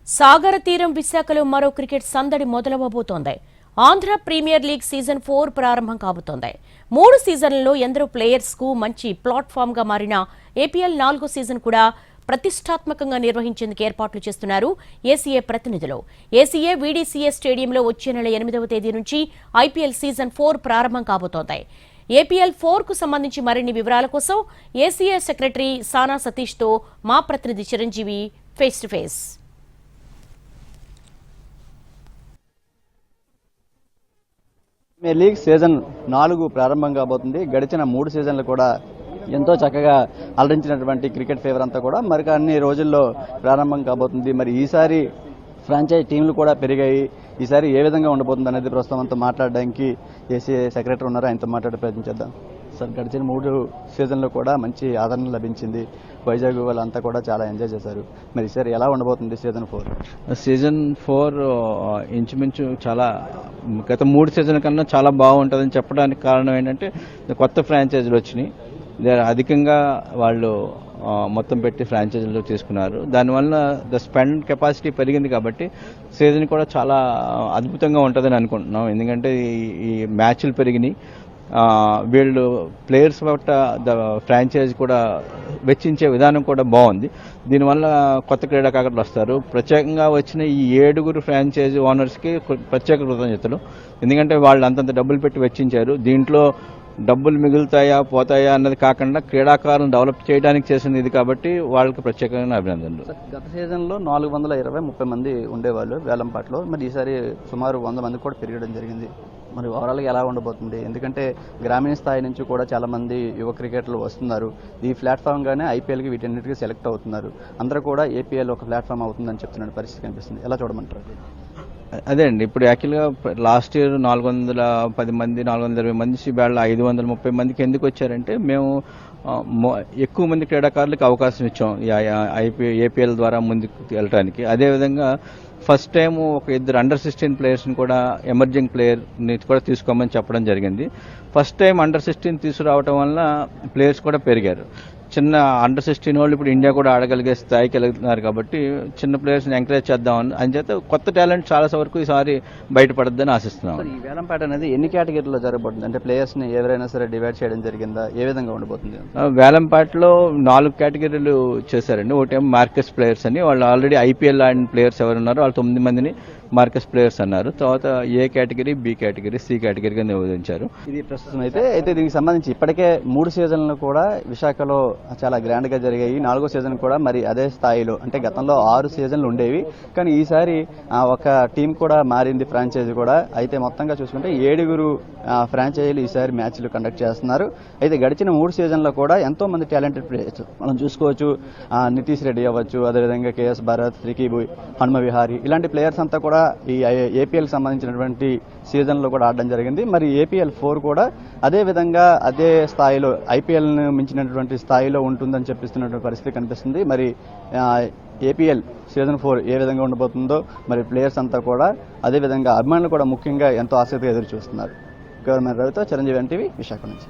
సాగర తీరం విశాఖలో మరో క్రికెట్ సందడి మొదలవబోతోంది. ఆంధ్ర ప్రీమియర్ లీగ్ సీజన్ 4 ప్రారంభం కాబోతోంది. 3 సీజన్లలో ఎందరో ప్లేయర్స్ కు మంచి ప్లాట్ఫామ్ గా మారిన ఏపీఎల్ 4 సీజన్ కూడా ప్రతిష్టాత్మకంగా నిర్వహించేందుకు ఏర్పాట్లు చేస్తున్నారు ఏసీఏ ప్రతినిధులు. ఏసీఏ వీడీసీఏ స్టేడియంలో వచ్చే నెల 8వ తేదీ నుంచి ఐపీఎల్ సీజన్ 4 ప్రారంభం కాబోతోంది. ఏపీఎల్ 4 కు సంబంధించి మరిన్ని వివరాల కోసం ఏసీఏ సెక్రటరీ సానా సతీష్ తో మా ప్రతినిధి Chiranjeevi face to face. Premier league season 4 ప్రారంభం కాబోతుంది. గడిచిన 3 సీజన్లు కూడా ఎంతో చక్కగా అలరించినటువంటి క్రికెట్ ఫీవర్ అంతా కూడా మరి అన్ని రోజుల్లో ప్రారంభం కాబోతుంది. మరి ఈసారి ఫ్రాంచైజ్ టీంలు కూడా పెరిగాయి. ఈసారి ఏ విధంగా ఉండబోతుంది అనేది ప్రస్తుతం అంతా మాట్లాడడానికి ఏసీఏ సెక్రటరీ ఉన్నారు, ఆయనతో మాట్లాడే ప్రయత్నం చేద్దాం. సార్, గడిచిన 3 సీజన్లో కూడా మంచి ఆదరణ లభించింది. వైజాగ్ వాళ్ళంతా కూడా చాలా ఎంజాయ్ చేశారు. మరి ఈసారి ఎలా ఉండబోతుంది సీజన్ 4? సీజన్ 4 ఇంచుమించు చాలా గత 3 సీజన్ కన్నా చాలా బాగుంటుందని చెప్పడానికి కారణం ఏంటంటే కొత్త ఫ్రాంచైజీలు వచ్చినాయి. అధికంగా వాళ్ళు మొత్తం పెట్టి ఫ్రాంచైజీలు తీసుకున్నారు. దానివల్ల ద స్పెండ్ కెపాసిటీ పెరిగింది కాబట్టి సీజన్ కూడా చాలా అద్భుతంగా ఉంటుందని అనుకుంటున్నాం. ఎందుకంటే ఈ మ్యాచ్లు పెరిగినాయి. వీళ్ళు ప్లేయర్స్ బట్ట ద ఫ్రాంచైజ్ కూడా వెచ్చించే విధానం కూడా బాగుంది. దీనివల్ల కొత్త క్రీడాకారులు వస్తారు. ప్రత్యేకంగా వచ్చిన ఈ 7 ఫ్రాంచైజ్ ఓనర్స్కి ప్రత్యేక కృతజ్ఞతలు. ఎందుకంటే వాళ్ళు అంతంత డబ్బులు పెట్టి వెచ్చించారు. దీంట్లో డబ్బులు మిగులుతాయా పోతాయా అన్నది కాకుండా క్రీడాకారులను డెవలప్ చేయడానికి చేసింది ఇది కాబట్టి వాళ్ళకి ప్రత్యేకమైన అభినందనలు. గత సీజన్లో 420-30 మంది ఉండేవాళ్ళు వేలంపాట్లో. మరి ఈసారి సుమారు 100 మంది కూడా పెరగడం జరిగింది. మరి ఓవరాల్గా ఎలా ఉండబోతుంది? ఎందుకంటే గ్రామీణ స్థాయి నుంచి కూడా చాలా మంది యువ క్రికెటర్లు వస్తున్నారు. ఈ ప్లాట్ఫామ్గానే ఐపీఎల్కి వీటన్నిటికీ సెలెక్ట్ అవుతున్నారు. అందరూ కూడా ఏపీఎల్ ఒక ప్లాట్ఫామ్ అవుతుందని చెప్తున్న పరిస్థితి కనిపిస్తుంది. ఎలా చూడమంటారు? అదే అండి, ఇప్పుడు యాక్చువల్గా లాస్ట్ ఇయర్ 410 మంది 420 మంది సిబ్యాడ్లో 530 మందికి ఎందుకు వచ్చారంటే మేము ఎక్కువ మంది క్రీడాకారులకు అవకాశం ఇచ్చాం ఏపీఎల్ ద్వారా ముందుకు వెళ్ళడానికి. అదేవిధంగా ఫస్ట్ టైం ఒక 2 అండర్-16 ప్లేయర్స్ని కూడా ఎమర్జింగ్ ప్లేయర్ని కూడా తీసుకోమని చెప్పడం జరిగింది. ఫస్ట్ టైం అండర్-16 తీసుకురావడం వల్ల ప్లేయర్స్ కూడా పెరిగారు. చిన్న అండర్-16 వాళ్ళు ఇప్పుడు ఇండియా కూడా ఆడగలిగే స్థాయికి వెళ్తున్నారు కాబట్టి చిన్న ప్లేయర్స్ని ఎంకరేజ్ చేద్దామని అంచేత కొత్త టాలెంట్ చాలా వరకు ఈసారి బయటపడద్దని ఆశిస్తున్నాం. ఈ వేలంపాట అనేది ఎన్ని కేటగిరీలో జరగబోతుంది? అంటే ప్లేయర్స్ని ఎవరైనా సరే డివైడ్ చేయడం జరిగిందా? ఏ విధంగా ఉండబోతుంది? వేలంపాటలో 4 కేటగిరీలు చేశారండి. ఒకటేమో మార్కెస్ ప్లేయర్స్ అని, వాళ్ళు ఆల్రెడీ ఐపీఎల్ ఆడిన ప్లేయర్స్ ఎవరు ఉన్నారో వాళ్ళు 9 మందిని మార్కెస్ ప్లేయర్స్ అన్నారు. తర్వాత ఏ కేటగిరీ, బి కేటగిరీ, సి కేటగిరీగా నివేదించారు. ఇది ప్రస్తుతం అయితే దీనికి సంబంధించి ఇప్పటికే 3 సీజన్లు కూడా విశాఖలో చాలా గ్రాండ్ గా జరిగాయి. 4వ సీజన్ కూడా మరి అదే స్థాయిలో, అంటే గతంలో 6 సీజన్లు ఉండేవి. కానీ ఈసారి ఒక టీం కూడా మారింది, ఫ్రాంచైజీ కూడా. అయితే మొత్తంగా చూసుకుంటే 7 ఫ్రాంచైజీలు ఈసారి మ్యాచ్లు కండక్ట్ చేస్తున్నారు. అయితే గడిచిన 3 సీజన్లో కూడా ఎంతో మంది టాలెంటెడ్ ప్లేయర్స్ మనం చూసుకోవచ్చు. నితీష్ రెడ్డి అవ్వచ్చు, అదేవిధంగా కేఎస్ భరత్, రికీబు, హనుమ విహారీ, ఇలాంటి ప్లేయర్స్ అంతా కూడా ఈ ఏపీఎల్ సంబంధించినటువంటి సీజన్లో కూడా ఆడడం జరిగింది. మరి ఏపీఎల్ 4 కూడా అదే విధంగా అదే స్థాయిలో ఐపీఎల్ ను మించినటువంటి స్థాయిలో ఉంటుందని చెప్పిస్తున్నటువంటి పరిస్థితి కనిపిస్తుంది. మరి ఏపీఎల్ సీజన్ 4 ఏ విధంగా ఉండబోతుందో మరి ప్లేయర్స్ అంతా కూడా అదేవిధంగా అభిమానులు కూడా ముఖ్యంగా ఎంతో ఆసక్తిగా ఎదురు చూస్తున్నారు. గవర్నమెంట్ రవితో చిరంజీవి ఎన్టీవీ విశాఖ నుంచి.